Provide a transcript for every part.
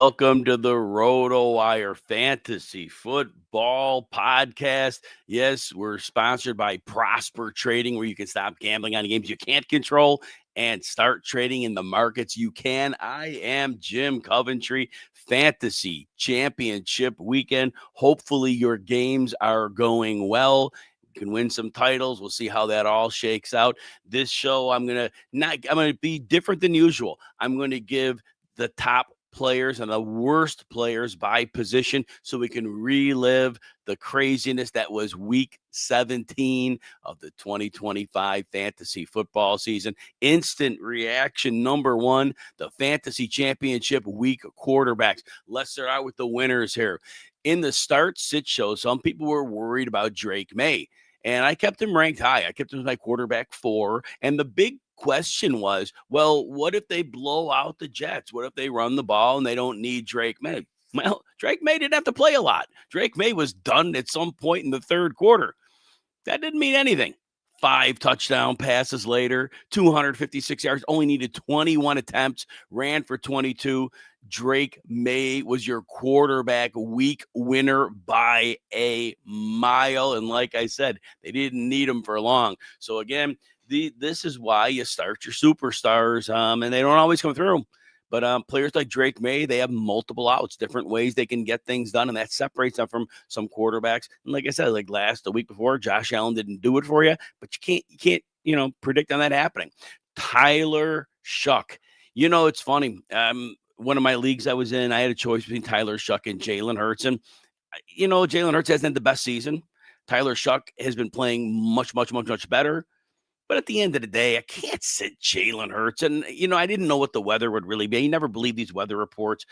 Welcome to the RotoWire Fantasy Football Podcast. Yes, we're sponsored by Prosper Trading, where you can stop gambling on games you can't control and start trading in the markets you can. I am Jim Coventry. Fantasy Championship weekend. Hopefully your games are going well. You can win some titles. We'll see how that all shakes out. This show, I'm gonna be different than usual. I'm going to give the top players and the worst players by position so we can relive the craziness that was week 17 of the 2025 fantasy football season. Instant reaction number one, the fantasy championship week quarterbacks. Let's start out with the winners here. In the start sit show, some people were worried about Drake May, and I kept him ranked high. I kept him as my quarterback 4, and the big question was, well, what if they blow out the Jets? What if they run the ball and they don't need Drake May? Well, Drake May didn't have to play a lot. Drake May was done at some point in the third quarter. That didn't mean anything. 5 touchdown passes later, 256 yards, only needed 21 attempts, ran for 22. Drake May was your quarterback week winner by a mile. And like I said, they didn't need him for long. So again, this is why you start your superstars, and they don't always come through. But players like Drake May, they have multiple outs, different ways they can get things done, and that separates them from some quarterbacks. And like I said, like the week before, Josh Allen didn't do it for you, but you can't predict on that happening. Tyler Shuck, it's funny. One of my leagues I was in, I had a choice between Tyler Shuck and Jalen Hurts, and Jalen Hurts hasn't had the best season. Tyler Shuck has been playing much better. But at the end of the day, I can't sit Jalen Hurts. And, I didn't know what the weather would really be. You never believe these weather reports.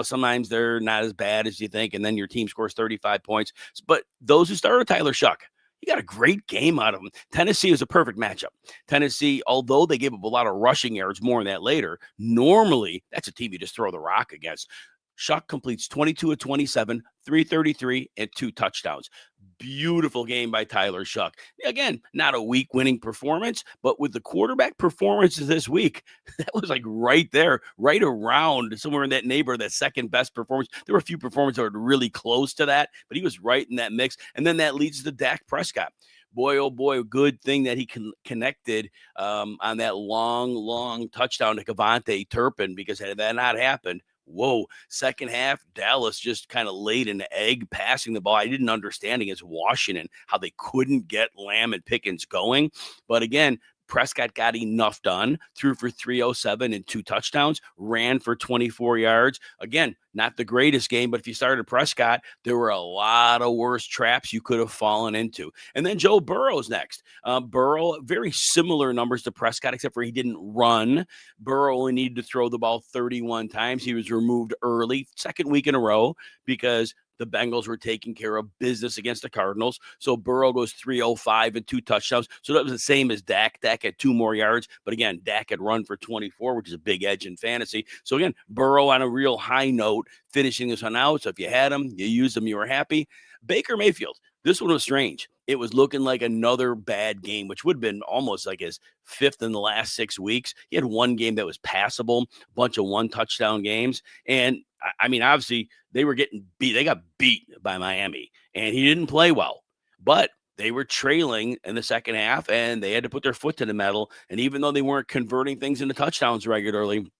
Sometimes they're not as bad as you think, and then your team scores 35 points. But those who started Tyler Shuck, you got a great game out of him. Tennessee was a perfect matchup. Tennessee, although they gave up a lot of rushing yards, more on that later, normally that's a team you just throw the rock against. Shuck completes 22 of 27, 333, and 2 touchdowns. Beautiful game by Tyler Shuck. Again, not a week winning performance, but with the quarterback performances this week, that was like right there, right around somewhere in that neighborhood, that second best performance. There were a few performances that were really close to that, but he was right in that mix. And then that leads to Dak Prescott. Boy, oh boy, good thing that he connected on that long touchdown to Coventry Turpin, because had that not happened, whoa, second half, Dallas just kind of laid an egg passing the ball. I didn't understand against Washington how they couldn't get Lamb and Pickens going. But again, Prescott got enough done, threw for 307 and 2 touchdowns, ran for 24 yards. Again, not the greatest game, but if you started Prescott, there were a lot of worse traps you could have fallen into. And then Joe Burrow's next. Burrow, very similar numbers to Prescott, except for he didn't run. Burrow only needed to throw the ball 31 times. He was removed early, second week in a row, because the Bengals were taking care of business against the Cardinals. So Burrow goes 305 and 2 touchdowns. So that was the same as Dak. Dak had 2 more yards. But again, Dak had run for 24, which is a big edge in fantasy. So again, Burrow on a real high note, finishing this one out. So if you had him, you used him, you were happy. Baker Mayfield, this one was strange. It was looking like another bad game, which would have been almost like his 5th in the last 6 weeks. He had one game that was passable, a bunch of 1-touchdown games. And I mean, obviously, they were getting beat. They got beat by Miami, and he didn't play well. But they were trailing in the second half, and they had to put their foot to the metal. And even though they weren't converting things into touchdowns regularly,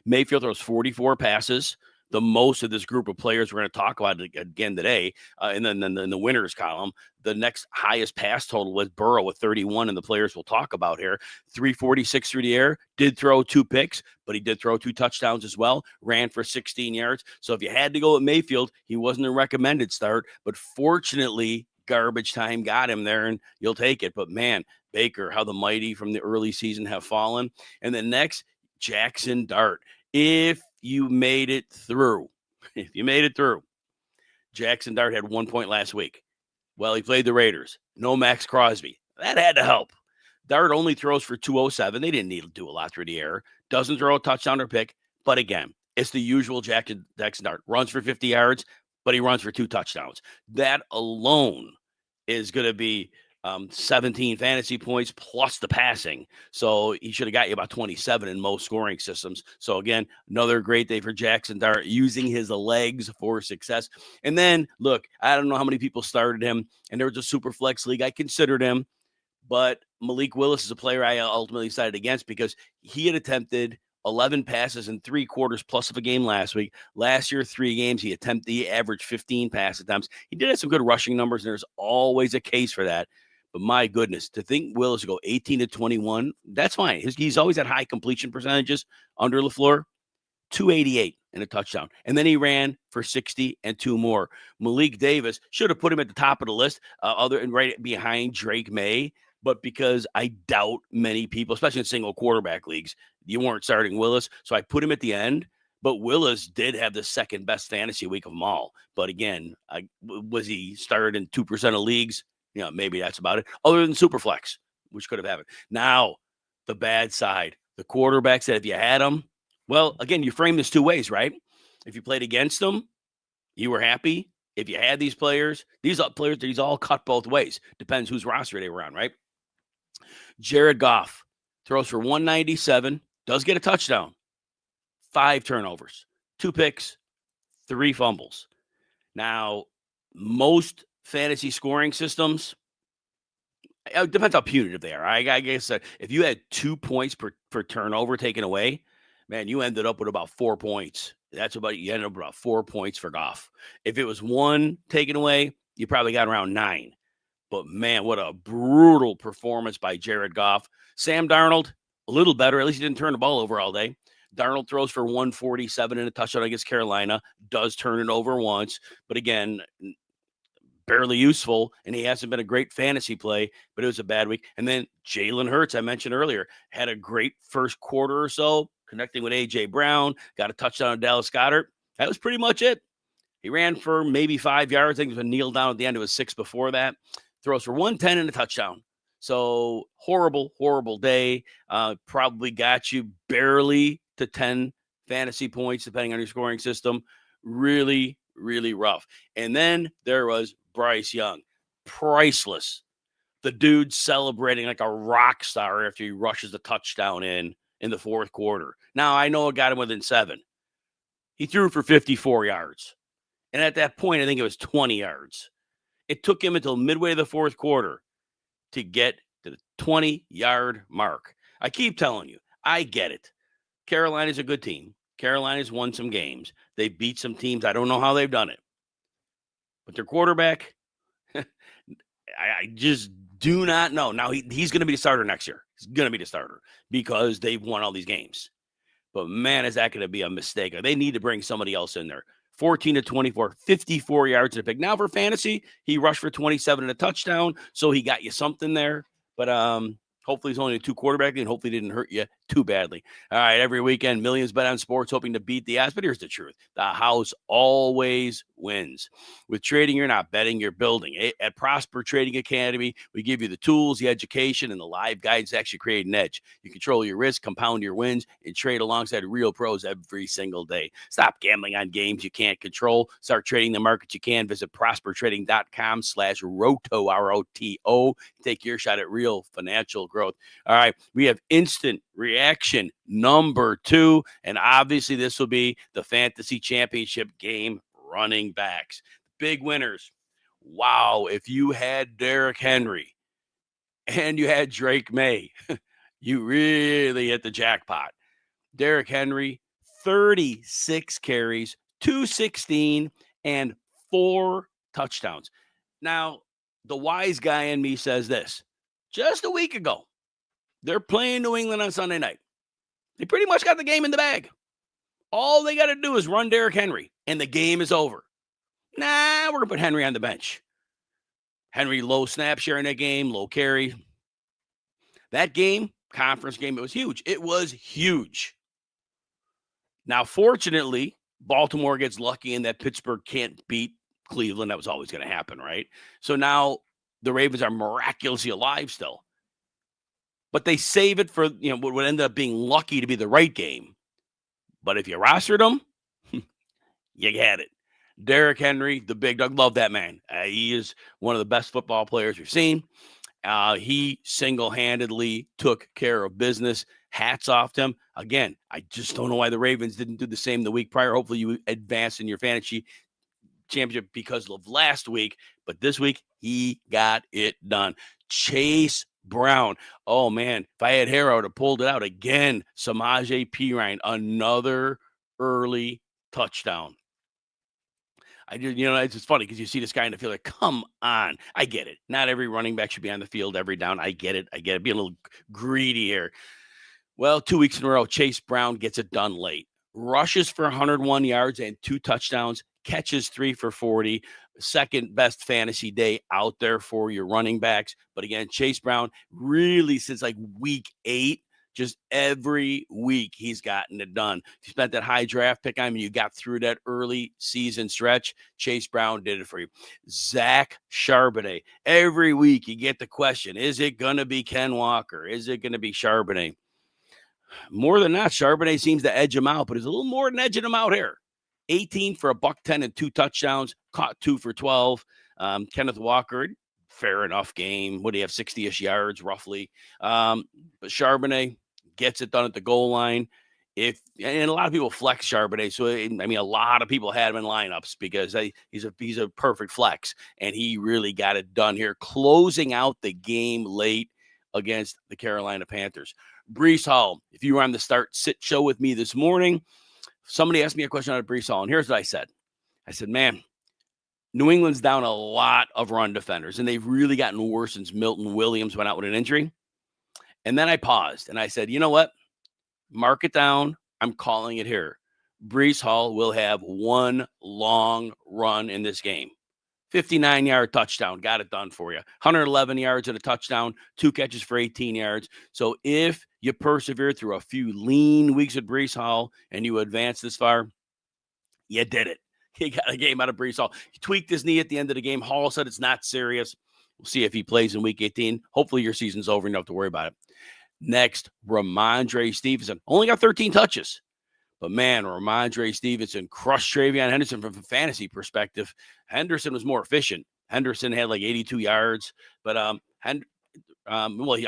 Mayfield throws 44 passes, the most of this group of players we're going to talk about again today. And then in the winners column, the next highest pass total was Burrow with 31, and the players we'll talk about here. 346 through the air, did throw 2 picks, but he did throw 2 touchdowns as well, ran for 16 yards. So if you had to go with Mayfield, he wasn't a recommended start, but fortunately, garbage time got him there, and you'll take it. But man, Baker, how the mighty from the early season have fallen. And then next, Jackson Dart. If you made it through, Jackson Dart had 1 point last week. Well, he played the Raiders. No Max Crosby. That had to help. Dart only throws for 207. They didn't need to do a lot through the air. Doesn't throw a touchdown or pick. But again, it's the usual Jackson Dart. Runs for 50 yards, but he runs for 2 touchdowns. That alone is going to be 17 fantasy points plus the passing. So he should have got you about 27 in most scoring systems. So again, another great day for Jackson Dart using his legs for success. And then look, I don't know how many people started him, and there was a super flex league. I considered him, but Malik Willis is a player I ultimately decided against because he had attempted 11 passes in 3 quarters plus of a game last week. Last year, 3 games, he averaged 15 pass attempts. He did have some good rushing numbers, and there's always a case for that. But my goodness, to think Willis go 18 to 21, that's fine. He's always had high completion percentages under LaFleur. 288 and a touchdown. And then he ran for 60 and 2 more. Malik Davis should have put him at the top of the list, other and right behind Drake May. But because I doubt many people, especially in single quarterback leagues, you weren't starting Willis. So I put him at the end. But Willis did have the second best fantasy week of them all. But again, was he started in 2% of leagues? Maybe that's about it. Other than Superflex, which could have happened. Now, the bad side. The quarterbacks that if you had them, well, again, you frame this 2 ways, right? If you played against them, you were happy. If you had these players, these all cut both ways. Depends whose roster they were on, right? Jared Goff throws for 197, does get a touchdown, 5 turnovers, 2 picks, 3 fumbles. Now, most fantasy scoring systems, it depends how punitive they are. I guess if you had 2 points per turnover taken away, man, you ended up with about 4 points. You ended up with about 4 points for Goff. If it was 1 taken away, you probably got around 9. But man, what a brutal performance by Jared Goff. Sam Darnold, a little better. At least he didn't turn the ball over all day. Darnold throws for 147 and a touchdown against Carolina. Does turn it over once. But again, barely useful, and he hasn't been a great fantasy play, but it was a bad week. And then Jalen Hurts, I mentioned earlier, had a great first quarter or so, connecting with A.J. Brown, got a touchdown on Dallas Goedert. That was pretty much it. He ran for maybe 5 yards. I think he was a kneel down at the end. It was 6 before that. Throws for 110 and a touchdown. So horrible, horrible day. Probably got you barely to 10 fantasy points, depending on your scoring system. Really, really rough. And then there was Bryce Young. Priceless. The dude celebrating like a rock star after he rushes the touchdown in the 4th quarter. Now, I know it got him within 7. He threw for 54 yards. And at that point, I think it was 20 yards. It took him until midway of the 4th quarter to get to the 20-yard mark. I keep telling you, I get it. Carolina's a good team. Carolina's won some games. They beat some teams. I don't know how they've done it. But their quarterback, I just do not know. Now, he's going to be the starter next year. He's going to be the starter because they've won all these games. But, man, is that going to be a mistake? They need to bring somebody else in there. 14 to 24, 54 yards in a pick. Now for fantasy, he rushed for 27 and a touchdown, so he got you something there. But hopefully he's only a 2 quarterback, and hopefully didn't hurt you too badly. All right, every weekend, millions bet on sports, hoping to beat the odds. But here's the truth. The house always wins. With trading, you're not betting, you're building. At Prosper Trading Academy, we give you the tools, the education, and the live guides to actually create an edge. You control your risk, compound your wins, and trade alongside real pros every single day. Stop gambling on games you can't control. Start trading the markets you can. Visit prospertrading.com/roto, ROTO. Take your shot at real financial growth. All right, we have instant reaction number 2, and obviously this will be the fantasy championship game running backs. Big winners. Wow, if you had Derrick Henry and you had Drake May, you really hit the jackpot. Derrick Henry, 36 carries, 216, and 4 touchdowns. Now, the wise guy in me says this. Just a week ago, they're playing New England on Sunday night. They pretty much got the game in the bag. All they got to do is run Derrick Henry, and the game is over. Nah, we're going to put Henry on the bench. Henry, low snap share in that game, low carry. That game, conference game, it was huge. It was huge. Now, fortunately, Baltimore gets lucky in that Pittsburgh can't beat Cleveland. That was always going to happen, right? So now the Ravens are miraculously alive still. But they save it for, what would end up being lucky to be the right game. But if you rostered them, you had it. Derrick Henry, the big dog, love that man. He is one of the best football players we've seen. He single-handedly took care of business. Hats off to him. Again, I just don't know why the Ravens didn't do the same the week prior. Hopefully you advance in your fantasy championship because of last week, but this week he got it done. Chase Brown. Oh man, if I had hair, I would have pulled it out again. Samaje Perine, another early touchdown. It's just funny because you see this guy in the field, like, come on. I get it. Not every running back should be on the field every down. I get it. Being a little greedy here. Well, 2 weeks in a row, Chase Brown gets it done late. Rushes for 101 yards and 2 touchdowns, catches 3 for 40. Second best fantasy day out there for your running backs. But again, Chase Brown really since like week 8, just every week he's gotten it done. If you spent that high draft pick on him and you got through that early season stretch, Chase Brown did it for you. Zach Charbonnet. Every week you get the question, is it going to be Ken Walker? Is it going to be Charbonnet? More than not, Charbonnet seems to edge him out, but it's a little more than edging him out here. 18 for $110 and 2 touchdowns, caught 2 for 12. Kenneth Walker, fair enough game. What do you have, 60-ish yards roughly? But Charbonnet gets it done at the goal line. And a lot of people flex Charbonnet. So, a lot of people had him in lineups because he's a perfect flex. And he really got it done here, closing out the game late against the Carolina Panthers. Breece Hall, if you were on the start sit show with me this morning, somebody asked me a question on Breece Hall, and here's what I said. I said, man, New England's down a lot of run defenders, and they've really gotten worse since Milton Williams went out with an injury. And then I paused, and I said, you know what? Mark it down. I'm calling it here. Breece Hall will have one long run in this game. 59-yard touchdown, got it done for you. 111 yards and a touchdown, 2 catches for 18 yards. So if you persevere through a few lean weeks with Breece Hall and you advance this far, you did it. He got a game out of Breece Hall. He tweaked his knee at the end of the game. Hall said it's not serious. We'll see if he plays in week 18. Hopefully your season's over and you don't have to worry about it. Next, Ramondre Stevenson. Only got 13 touches. But man, Ramondre Stevenson crushed Travion Henderson from a fantasy perspective. Henderson was more efficient. Henderson had like 82 yards, but I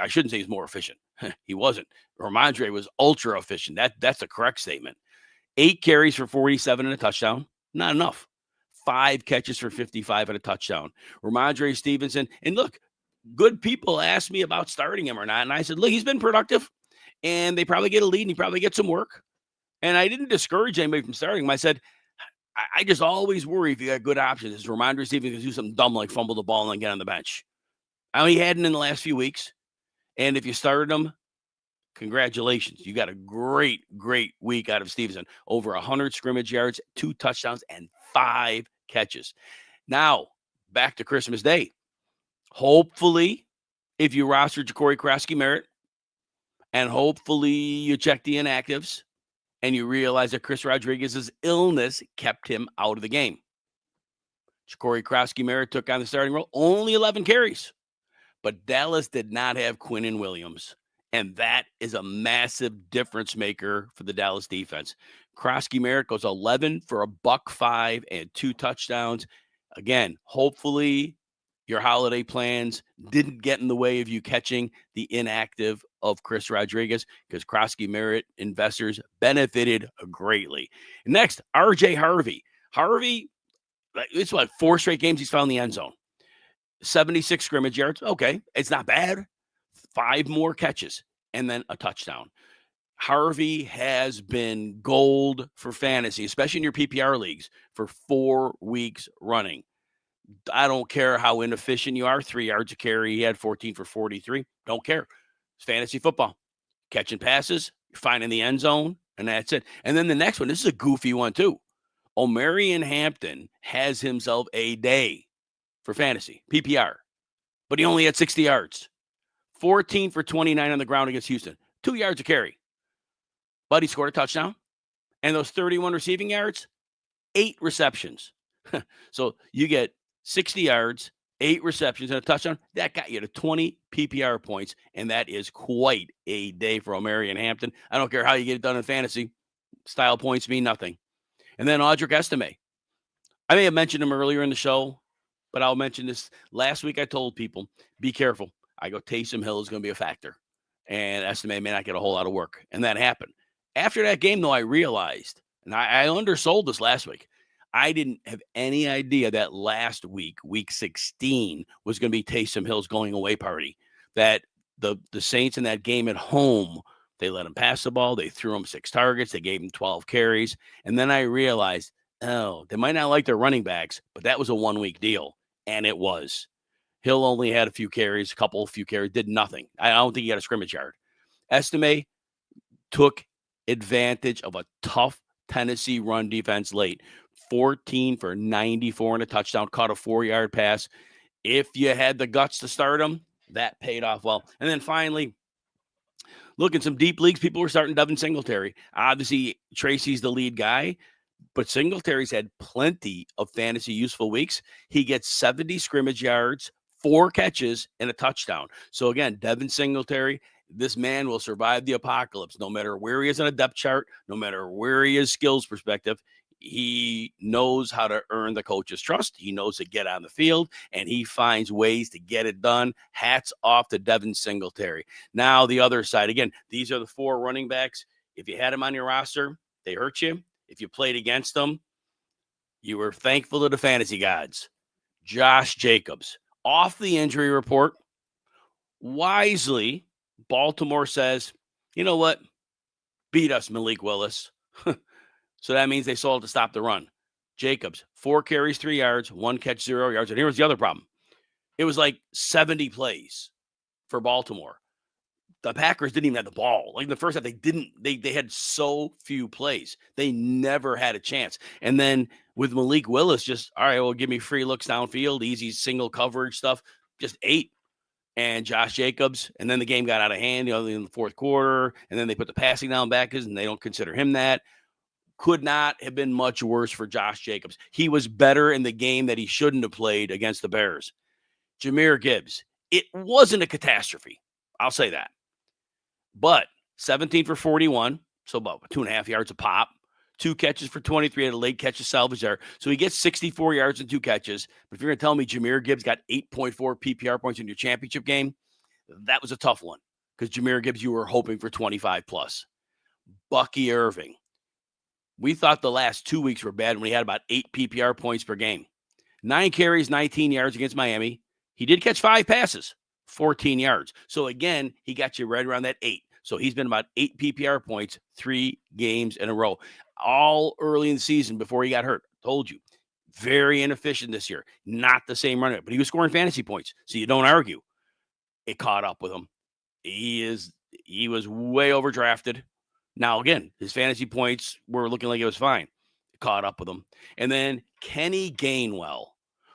shouldn't say he's more efficient. He wasn't. Ramondre was ultra efficient. That's the correct statement. 8 carries for 47 and a touchdown. Not enough. 5 catches for 55 and a touchdown. Ramondre Stevenson. And look, good people asked me about starting him or not. And I said, look, he's been productive. And they probably get a lead and he probably gets some work. And I didn't discourage anybody from starting him. I said, I just always worry if you got good options. Is Ramondre Stevenson can do something dumb like fumble the ball and then get on the bench. He hadn't in the last few weeks. And if you started him, congratulations. You got a great, great week out of Stevenson. Over 100 scrimmage yards, 2 touchdowns, and 5 catches. Now, back to Christmas Day. Hopefully, if you roster Ja'Cory Krosky-Merritt, and hopefully you check the inactives, and you realize that Chris Rodriguez's illness kept him out of the game. Ja'Cory Krosky-Merritt took on the starting role, only 11 carries. But Dallas did not have Quinnen Williams, and that is a massive difference maker for the Dallas defense. Krosky-Merritt goes 11 for $105 and 2 touchdowns. Again, hopefully your holiday plans didn't get in the way of you catching the inactive of Chris Rodriguez, because Krosky-Merritt investors benefited greatly. Next, RJ Harvey. Harvey, it's 4 straight games he's found the end zone. 76 scrimmage yards. Okay, it's not bad. 5 more catches and then a touchdown. Harvey has been gold for fantasy, especially in your PPR leagues, for 4 weeks running. I don't care how inefficient you are. 3 yards a carry. He had 14 for 43. Don't care. It's fantasy football. Catching passes, you're finding the end zone, and that's it. And then the next one, this is a goofy one too. Omarion Hampton has himself a day for fantasy, PPR, but he only had 60 yards. 14 for 29 on the ground against Houston. 2 yards a carry. But he scored a touchdown. And those 31 receiving yards, 8 receptions. So you get 60 yards, 8 receptions, and a touchdown. That got you to 20 PPR points, and that is quite a day for Omarion Hampton. I don't care how you get it done in fantasy. Style points mean nothing. And then Audric Estime. I may have mentioned him earlier in the show, but I'll mention this. Last week I told people, be careful. I go, Taysom Hill is going to be a factor, and Estime may not get a whole lot of work. And that happened. After that game, though, I realized, and I undersold this last week, I didn't have any idea that last week, week 16, was going to be Taysom Hill's going away party. That the Saints in that game at home, they let him pass the ball. They threw him 6 targets. They gave him 12 carries. And then I realized, oh, they might not like their running backs, but that was a 1-week deal. And it was. Hill only had a few carries, did nothing. I don't think he got a scrimmage yard. Estime took advantage of a tough Tennessee run defense late. 14 for 94 and a touchdown, caught a 4-yard pass. If you had the guts to start him, that paid off well. And then finally, look, in some deep leagues, people were starting Devin Singletary. Obviously, Tracy's the lead guy, but Singletary's had plenty of fantasy useful weeks. He gets 70 scrimmage yards, 4 catches, and a touchdown. So again, Devin Singletary, this man will survive the apocalypse, no matter where he is on a depth chart, no matter where he is skills perspective. He knows how to earn the coach's trust. He knows to get on the field, and he finds ways to get it done. Hats off to Devin Singletary. Now, the other side, again, these are the 4 running backs. If you had them on your roster, they hurt you. If you played against them, you were thankful to the fantasy gods. Josh Jacobs, off the injury report, wisely, Baltimore says, you know what? Beat us, Malik Willis. So that means they sold to stop the run. Jacobs, 4 carries, 3 yards, 1 catch, 0 yards. And here was the other problem. It was like 70 plays for Baltimore. The Packers didn't even have the ball. Like in the first half, they had so few plays. They never had a chance. And then with Malik Willis, just, all right, well, give me free looks downfield, easy single coverage stuff, just 8. And Josh Jacobs, and then the game got out of hand, in the fourth quarter, and then they put the passing down back, and they don't consider him that. Could not have been much worse for Josh Jacobs. He was better in the game that he shouldn't have played against the Bears. Jahmyr Gibbs, it wasn't a catastrophe. I'll say that. But 17 for 41, so about 2.5 yards a pop. 2 catches for 23, had a late catch to salvage there. So he gets 64 yards and 2 catches. But if you're going to tell me Jahmyr Gibbs got 8.4 PPR points in your championship game, that was a tough one. Because Jahmyr Gibbs, you were hoping for 25 plus. Bucky Irving. We thought the last 2 weeks were bad when he had about 8 PPR points per game. 9 carries, 19 yards against Miami. He did catch 5 passes, 14 yards. So again, he got you right around that 8. So he's been about 8 PPR points, 3 games in a row. All early in the season before he got hurt. Told you. Very inefficient this year. Not the same runner, but he was scoring fantasy points. So you don't argue. It caught up with him. He was way overdrafted. Now, again, his fantasy points were looking like it was fine. It caught up with him. And then Kenny Gainwell,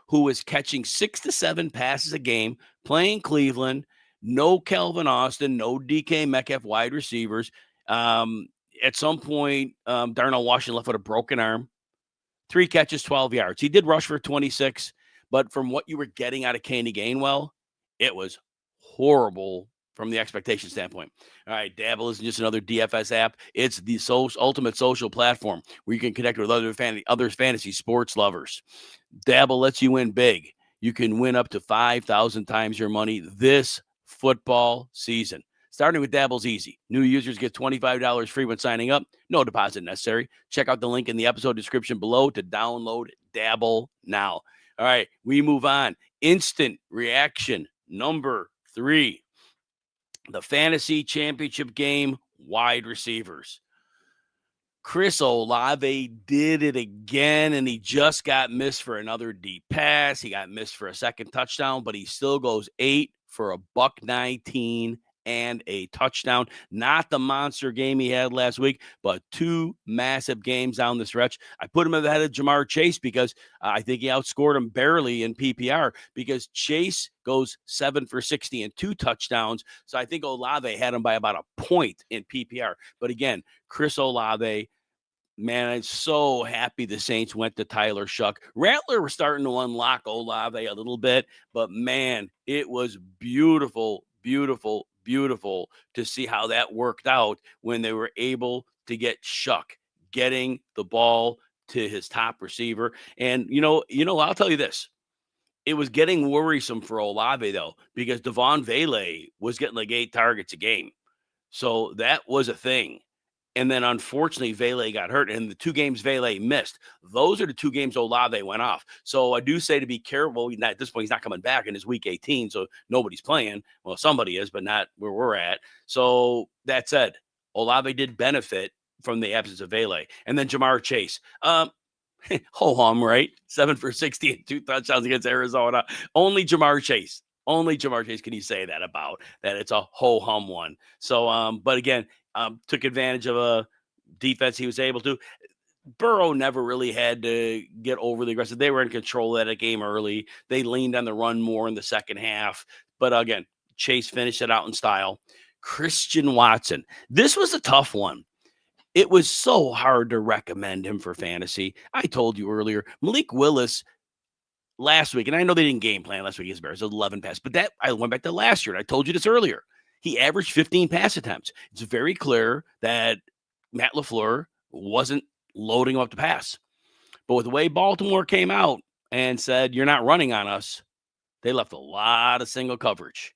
who was catching 6 to 7 passes a game, playing Cleveland, no Calvin Austin, no DK Metcalf wide receivers. At some point, Darnell Washington left with a broken arm. 3 catches, 12 yards. He did rush for 26, but from what you were getting out of Kenny Gainwell, it was horrible from the expectation standpoint. All right, Dabble isn't just another DFS app. It's the ultimate social platform where you can connect with other fantasy sports lovers. Dabble lets you win big. You can win up to 5,000 times your money this football season. Starting with Dabble's easy. New users get $25 free when signing up. No deposit necessary. Check out the link in the episode description below to download Dabble now. All right, we move on. Instant reaction number 3. The fantasy championship game wide receivers. Chris Olave did it again, and he just got missed for another deep pass. He got missed for a second touchdown, but he still goes 8 for a $119 and a touchdown. Not the monster game he had last week, but 2 massive games down the stretch. I put him ahead of Jamar Chase because I think he outscored him barely in PPR because Chase goes 7 for 60 and 2 touchdowns. So I think Olave had him by about a point in PPR. But again, Chris Olave, man, I'm so happy the Saints went to Tyler Shuck. Rattler was starting to unlock Olave a little bit, but man, it was beautiful to see how that worked out when they were able to get Shuck getting the ball to his top receiver. And, I'll tell you this. It was getting worrisome for Olave, though, because Devon Vele was getting like 8 targets a game. So that was a thing. And then unfortunately, Vele got hurt, and the 2 games Vele missed. Those are the 2 games Olave went off. So I do say to be careful. At this point, he's not coming back in his week 18, so nobody's playing. Well, somebody is, but not where we're at. So that said, Olave did benefit from the absence of Vele. And then Jamar Chase. Ho-hum, right? 7 for 60 and 2 touchdowns against Arizona. Only Jamar Chase can you say that about, that it's a ho-hum one. So, but again, took advantage of a defense he was able to. Burrow never really had to get overly aggressive. They were in control of that game early. They leaned on the run more in the second half. But again, Chase finished it out in style. Christian Watson. This was a tough one. It was so hard to recommend him for fantasy. I told you earlier, Malik Willis last week, and I know they didn't game plan last week against Bears, 11 passes, but that I went back to last year, and I told you this earlier. He averaged 15 pass attempts. It's very clear that Matt LaFleur wasn't loading him up to pass. But with the way Baltimore came out and said, you're not running on us, they left a lot of single coverage.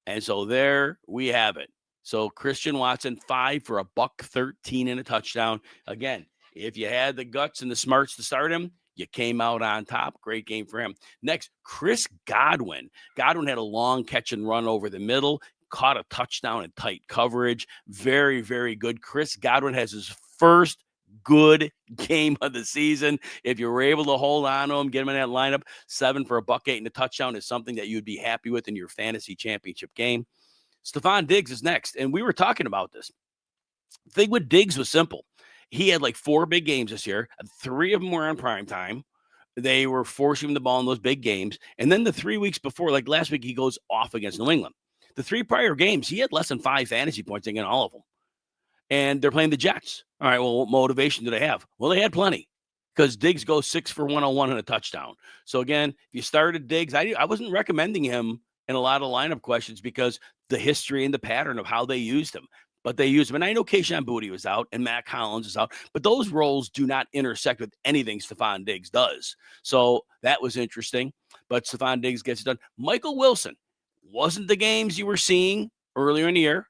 And so there we have it. So Christian Watson, 5 for $113 and a touchdown. Again, if you had the guts and the smarts to start him, you came out on top. Great game for him. Next, Chris Godwin. Godwin had a long catch and run over the middle, caught a touchdown in tight coverage. Very, very good. Chris Godwin has his first good game of the season. If you were able to hold on to him, get him in that lineup, 7 for $108 and a touchdown is something that you'd be happy with in your fantasy championship game. Stephon Diggs is next, and we were talking about this. The thing with Diggs was simple. He had like 4 big games this year. 3 of them were on prime time. They were forcing him the ball in those big games. And then the 3 weeks before, like last week, he goes off against New England. The 3 prior games, he had less than 5 fantasy points in all of them. And they're playing the Jets. All right, well, what motivation do they have? Well, they had plenty, because Diggs goes 6 for 101 and a touchdown. So again, if you started Diggs, I wasn't recommending him in a lot of lineup questions because the history and the pattern of how they used him. But they used him. And I know Kayshon Boutte was out and Matt Collins is out, but those roles do not intersect with anything Stephon Diggs does. So that was interesting. But Stephon Diggs gets it done. Michael Wilson wasn't the games you were seeing earlier in the year,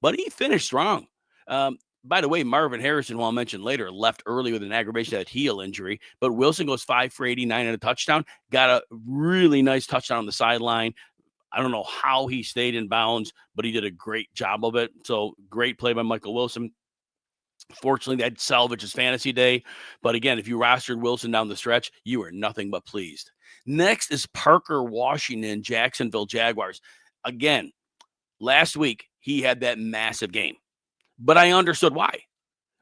but he finished strong. By the way, Marvin Harrison, who I'll mention later, left early with an aggravation of that heel injury. But Wilson goes 5 for 89 and a touchdown. Got a really nice touchdown on the sideline. I don't know how he stayed in bounds, but he did a great job of it. So great play by Michael Wilson. Fortunately, that salvages fantasy day. But again, if you rostered Wilson down the stretch, you were nothing but pleased. Next is Parker Washington, Jacksonville Jaguars. Again, last week, he had that massive game. But I understood why.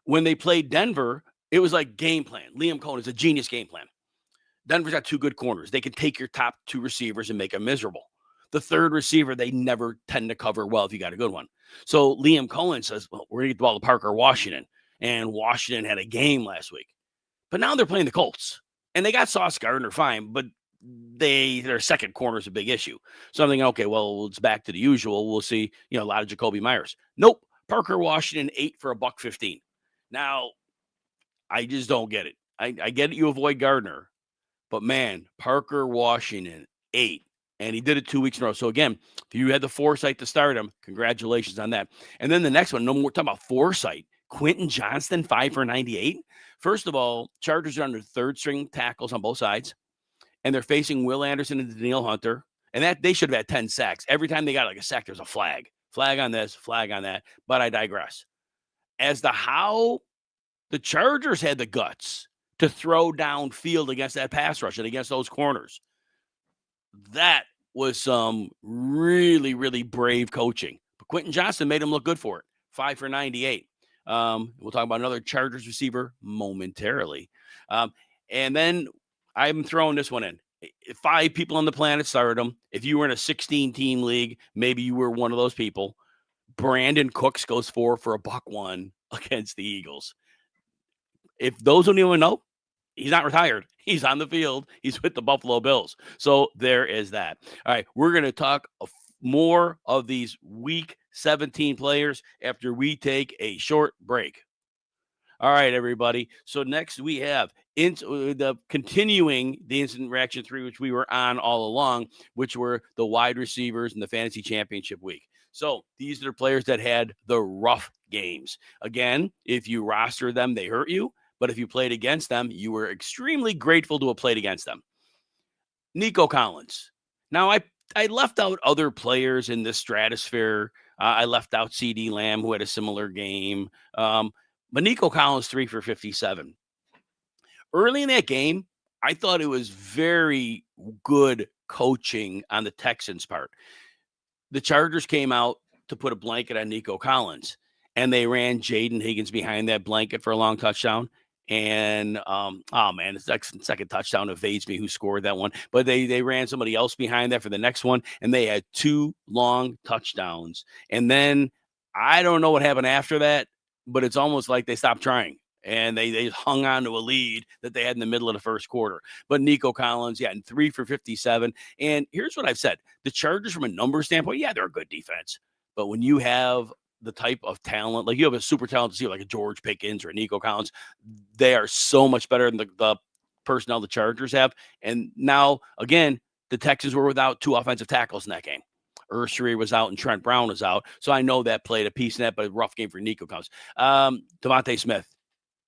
When they played Denver, it was like game plan. Liam Cohen is a genius game plan. Denver's got 2 good corners. They can take your top 2 receivers and make them miserable. The third receiver, they never tend to cover well if you got a good one. So Liam Cohen says, well, we're going to get the ball to Parker Washington. And Washington had a game last week. But now they're playing the Colts. And they got Sauce Gardner fine, but their second corner is a big issue. So I'm thinking, okay, well, it's back to the usual. We'll see, a lot of Jacoby Myers. Nope. Parker Washington, 8 for $115. Now, I just don't get it. I get it, you avoid Gardner. But man, Parker Washington, 8. And he did it 2 weeks in a row. So again, if you had the foresight to start him, congratulations on that. And then the next one, no more talking about foresight. Quentin Johnston, 5 for 98. First of all, Chargers are under 3rd string tackles on both sides. And they're facing Will Anderson and Danielle Hunter. And that they should have had 10 sacks. Every time they got like a sack, there's a flag. Flag on this, flag on that. But I digress. As to how the Chargers had the guts to throw downfield against that pass rush and against those corners, that was some really, really brave coaching. But Quentin Johnston made him look good for it. 5 for 98. We'll talk about another Chargers receiver momentarily. And then I'm throwing this one in. 5 people on the planet started him. If you were in a 16-team league, maybe you were one of those people. Brandon Cooks goes 4 for $101 against the Eagles. If those don't even know, he's not retired. He's on the field. He's with the Buffalo Bills. So there is that. All right, we're going to talk more of these Week 17 players after we take a short break. All right, everybody. So next we have continuing the instant reaction 3, which we were on all along, which were the wide receivers in the fantasy championship week. So these are the players that had the rough games. Again, if you roster them, they hurt you. But if you played against them, you were extremely grateful to have played against them. Nico Collins. Now, I left out other players in this stratosphere. I left out CD Lamb, who had a similar game. But Nico Collins, 3 for 57. Early in that game, I thought it was very good coaching on the Texans' part. The Chargers came out to put a blanket on Nico Collins, and they ran Jaden Higgins behind that blanket for a long touchdown. And the second touchdown evades me who scored that one. But they ran somebody else behind that for the next one, and they had 2 long touchdowns. And then I don't know what happened after that, but it's almost like they stopped trying. And they hung on to a lead that they had in the middle of the first quarter. But Nico Collins, and 3 for 57. And here's what I've said. The Chargers, from a number standpoint, they're a good defense. But when you have the type of talent, like you have a super talented receiver like a George Pickens or a Nico Collins, they are so much better than the personnel the Chargers have. And now, again, the Texans were without 2 offensive tackles in that game. Ursery was out and Trent Brown was out. So I know that played a piece in that, but a rough game for Nico Collins. Devontae Smith,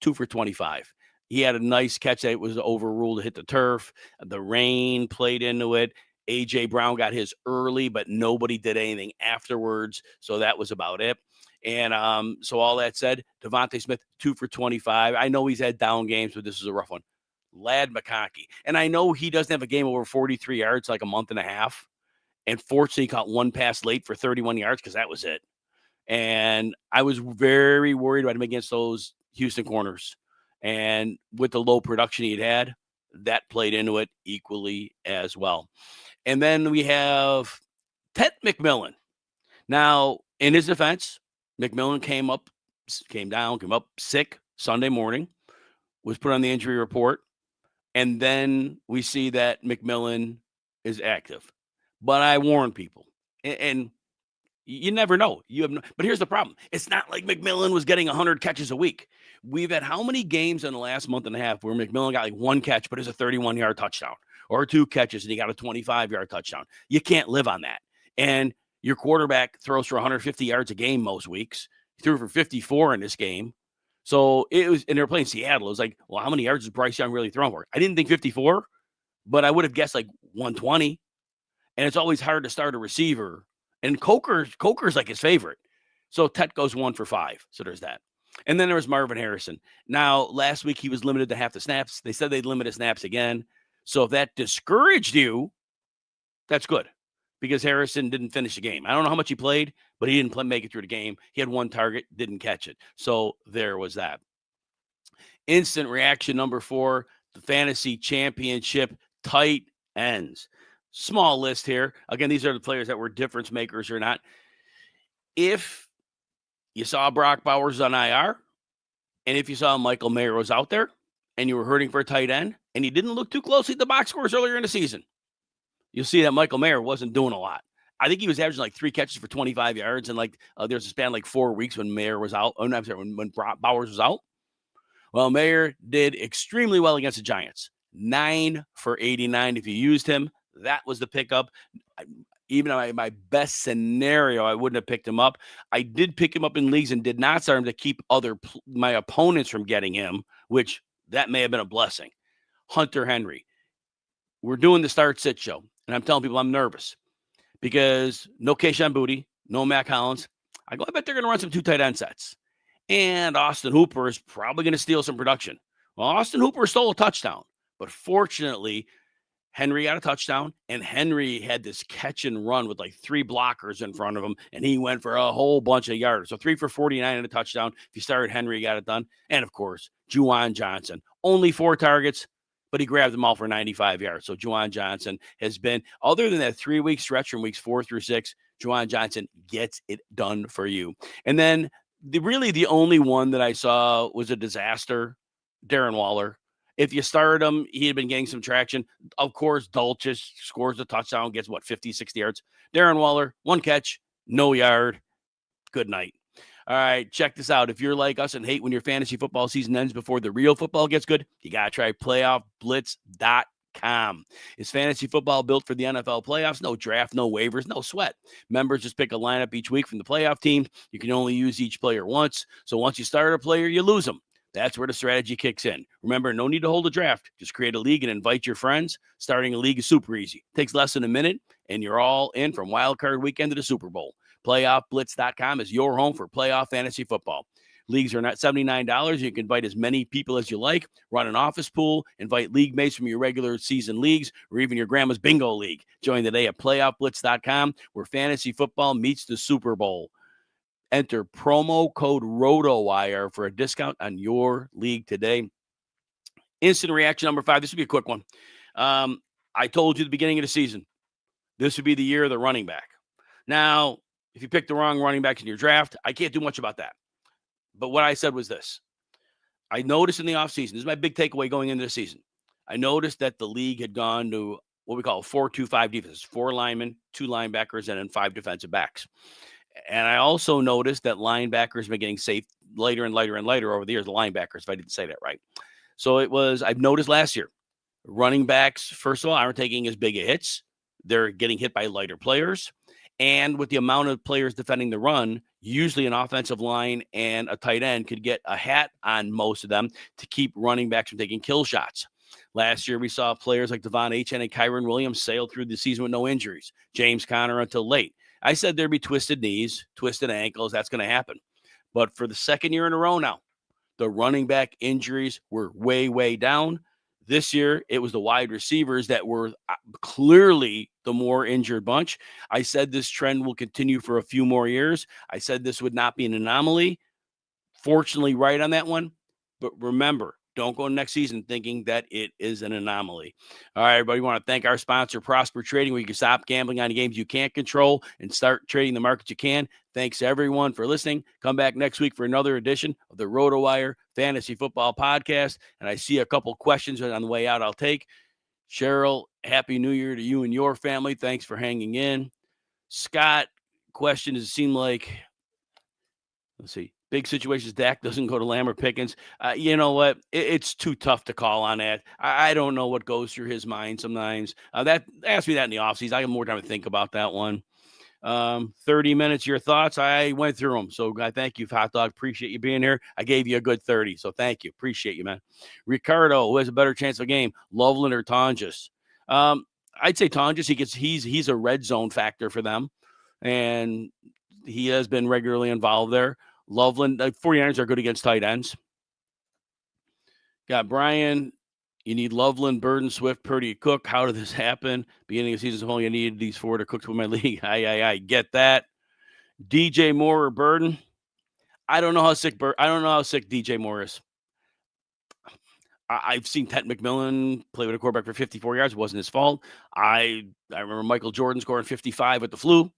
2 for 25. He had a nice catch that was overruled to hit the turf. The rain played into it. A.J. Brown got his early, but nobody did anything afterwards. So that was about it. And so all that said, Devontae Smith, 2 for 25. I know he's had down games, but this is a rough one. Lad McConkey. And I know he doesn't have a game over 43 yards like a month and a half. And fortunately, he caught one pass late for 31 yards because that was it. And I was very worried about him against those Houston corners. And with the low production he'd had, that played into it equally as well. And then we have Ted McMillan. Now, in his defense, McMillan came up sick Sunday morning, was put on the injury report. And then we see that McMillan is active. But I warn people, and you never know. But here's the problem. It's not like McMillan was getting 100 catches a week. We've had how many games in the last month and a half where McMillan got like 1 catch, but it's a 31-yard touchdown, or 2 catches and he got a 25-yard touchdown. You can't live on that. And your quarterback throws for 150 yards a game most weeks. He threw for 54 in this game. So it was, and they were playing Seattle. It was like, well, how many yards is Bryce Young really throwing for? I didn't think 54, but I would have guessed like 120. And it's always hard to start a receiver. And Coker's like his favorite. So Tet goes 1 for 5. So there's that. And then there was Marvin Harrison. Now, last week he was limited to half the snaps. They said they'd limit his snaps again. So if that discouraged you, that's good. Because Harrison didn't finish the game. I don't know how much he played, but he didn't make it through the game. He had 1 target, didn't catch it. So there was that. Instant reaction number 4, the fantasy championship tight ends. Small list here. Again, these are the players that were difference makers or not. If you saw Brock Bowers on IR, and if you saw Michael Mayer was out there, and you were hurting for a tight end, and you didn't look too closely at the box scores earlier in the season, you'll see that Michael Mayer wasn't doing a lot. I think he was averaging like 3 catches for 25 yards, and there's a span like 4 weeks when Mayer was out. Oh, no, I'm sorry, when Bowers was out. Well, Mayer did extremely well against the Giants. 9 for 89 if you used him. That was the pickup. Even in my best scenario, I wouldn't have picked him up. I did pick him up in leagues and did not start him to keep my opponents from getting him, which that may have been a blessing. Hunter Henry. We're doing the start-sit show, and I'm telling people I'm nervous because no Kayshon Boutte, no Matt Collins. I bet they're going to run some 2 tight end sets. And Austin Hooper is probably going to steal some production. Well, Austin Hooper stole a touchdown, but fortunately, Henry got a touchdown, and Henry had this catch and run with like 3 blockers in front of him, and he went for a whole bunch of yards. So 3 for 49 and a touchdown. If you started Henry, got it done. And, of course, Juwan Johnson. Only 4 targets, but he grabbed them all for 95 yards. So Juwan Johnson has been, other than that 3-week stretch from weeks 4 through 6, Juwan Johnson gets it done for you. And then the only one that I saw was a disaster, Darren Waller. If you started him, he had been getting some traction. Of course, Dulcich scores a touchdown, gets 50, 60 yards. Darren Waller, 1 catch, no yard. Good night. All right, check this out. If you're like us and hate when your fantasy football season ends before the real football gets good, you got to try playoffblitz.com. Is fantasy football built for the NFL playoffs? No draft, no waivers, no sweat. Members just pick a lineup each week from the playoff team. You can only use each player once. So once you start a player, you lose them. That's where the strategy kicks in. Remember, no need to hold a draft. Just create a league and invite your friends. Starting a league is super easy. Takes less than a minute, and you're all in from wild card weekend to the Super Bowl. PlayoffBlitz.com is your home for playoff fantasy football. Leagues are not $79. You can invite as many people as you like, run an office pool, invite league mates from your regular season leagues, or even your grandma's bingo league. Join today at PlayoffBlitz.com, where fantasy football meets the Super Bowl. Enter promo code ROTOWIRE for a discount on your league today. Instant reaction number 5. This will be a quick one. I told you at the beginning of the season, this would be the year of the running back. Now, if you pick the wrong running backs in your draft, I can't do much about that. But what I said was this. I noticed in the offseason, this is my big takeaway going into the season. I noticed that the league had gone to what we call 4-2-5 defense, 4 linemen, 2 linebackers, and then 5 defensive backs. And I also noticed that linebackers have been getting safe later and later and later over the years, the linebackers, if I didn't say that right. So I've noticed last year, running backs, first of all, aren't taking as big of hits. They're getting hit by lighter players. And with the amount of players defending the run, usually an offensive line and a tight end could get a hat on most of them to keep running backs from taking kill shots. Last year, we saw players like Devon Achane and Kyron Williams sail through the season with no injuries. James Conner until late. I said there'd be twisted knees, twisted ankles. That's going to happen. But for the second year in a row now, the running back injuries were way, way down. This year, it was the wide receivers that were clearly the more injured bunch. I said this trend will continue for a few more years. I said this would not be an anomaly. Fortunately, right on that one. But remember, don't go next season thinking that it is an anomaly. All right, everybody, we want to thank our sponsor, Prosper Trading, where you can stop gambling on the games you can't control and start trading the markets you can. Thanks, everyone, for listening. Come back next week for another edition of the RotoWire Fantasy Football Podcast. And I see a couple questions on the way out I'll take. Cheryl, Happy New Year to you and your family. Thanks for hanging in. Scott, question, does it seem like, let's see, big situations, Dak doesn't go to Lamb or Pickens. You know what? It's too tough to call on that. I don't know what goes through his mind sometimes. Ask me that in the offseason. I have more time to think about that one. 30 minutes, your thoughts. I went through them. So I thank you, Hot Dog. Appreciate you being here. I gave you a good 30. So thank you. Appreciate you, man. Ricardo, who has a better chance of a game, Loveland or Tonjes? I'd say Tonjes. He's a red zone factor for them. And he has been regularly involved there. Loveland, 49ers are good against tight ends. Got Brian. You need Loveland, Burden, Swift, Purdy, Cook. How did this happen? Beginning of the season, only I needed these 4 to cook to win my league. I get that. DJ Moore or Burden. I don't know how sick DJ Moore is. I've seen Ted McMillan play with a quarterback for 54 yards. It wasn't his fault. I remember Michael Jordan scoring 55 with the flu.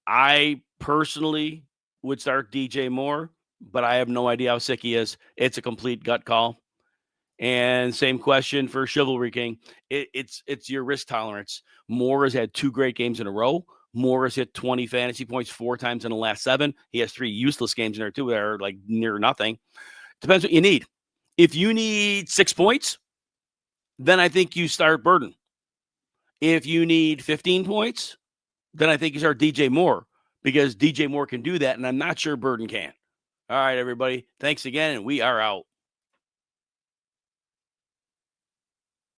I personally would start DJ Moore, but I have no idea how sick he is. It's a complete gut call. And same question for Chivalry King. It's your risk tolerance. Moore has had 2 great games in a row. Moore has hit 20 fantasy points 4 times in the last 7. He has 3 useless games in there too that are like near nothing. Depends what you need. If you need 6 points, then I think you start Burden. If you need 15 points, then I think you start DJ Moore, because DJ Moore can do that, and I'm not sure Burden can. All right, everybody. Thanks again, and we are out.